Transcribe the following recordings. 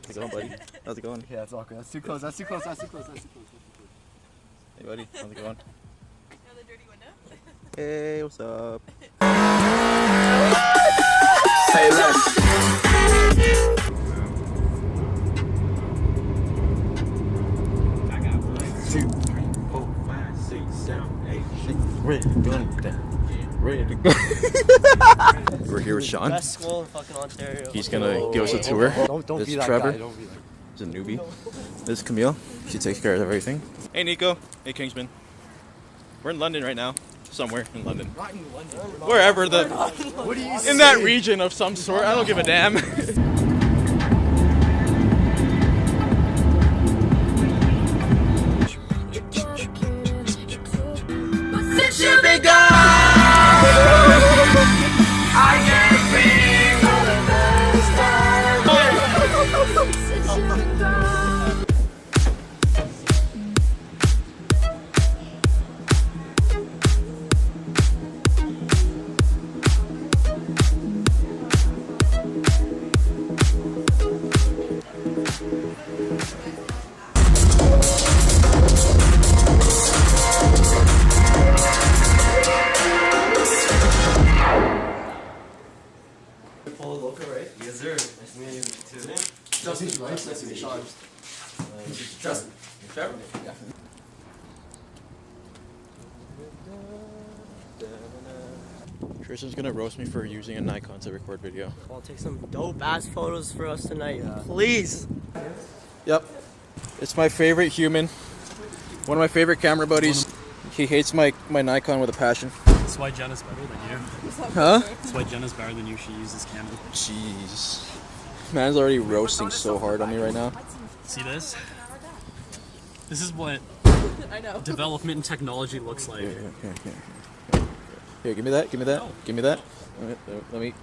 How's it going, buddy? How's it going? Yeah, it's all good. That's too close. That's too close. That's too close. That's too close. Hey, buddy. How's it going? Know the dirty window? Hey, what's up? Hey, Les. 2, 3, 4, 5, 6, 7, 8. Ready to go. Ready to go. We're here with Sean. Best school in fucking Ontario. He's gonna give us a tour. Don't This be is that Trevor. guy. Don't be that. He's a newbie. This is Camille. She takes care of everything. Hey, Nico. Hey, Kingsman. We're in London right now. Somewhere in London. Not in London. Wherever the... What do you In that region of some sort. I don't give a damn. Since you've been gone, I can't think of the first time. Since you've been gone. Follow local, right? Yes, sir. Nice to meet you too. Justin's right. Nice to meet you, Sean. Justin. Trevor? Yeah. Tristan's gonna roast me for using a Nikon to record video. I'll take some dope ass photos for us tonight. Please. Yep. It's my favorite human. One of my favorite camera buddies. He hates my Nikon with a passion. That's why Jenna's better than you. Huh? That's why Jenna's better than you. She uses Canon. Jeez. Man's already roasting so hard on me right now. See this? This is what I know. development and technology looks like. Here, give me that. Give me that. No. Give me that. Let me.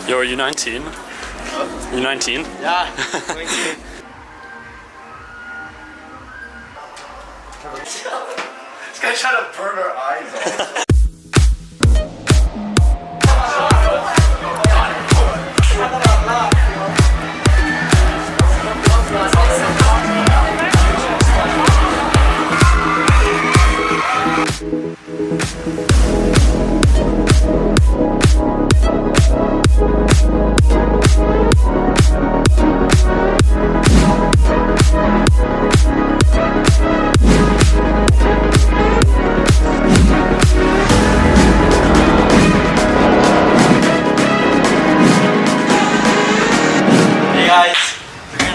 Yo, are you 19? You 19? Yeah. Thank you. This guy's trying to burn our eyes off.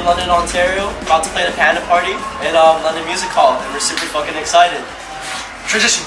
London, Ontario, about to play the Panda Party at London Music Hall, and we're super fucking excited. Tradition.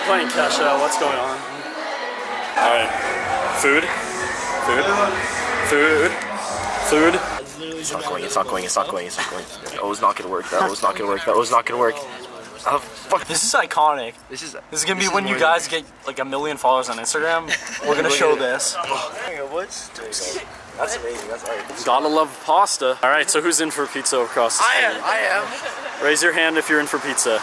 they're playing Kesha. What's going on? All right. Food. It's not going. Oh, it's not gonna work. That was not gonna work. Oh, fuck. This is iconic. This is gonna be when you guys get like 1 million followers on Instagram. We're gonna show this. That's amazing. That's art. Gotta love pasta. All right, so who's in for pizza across the street? I am. Raise your hand if you're in for pizza.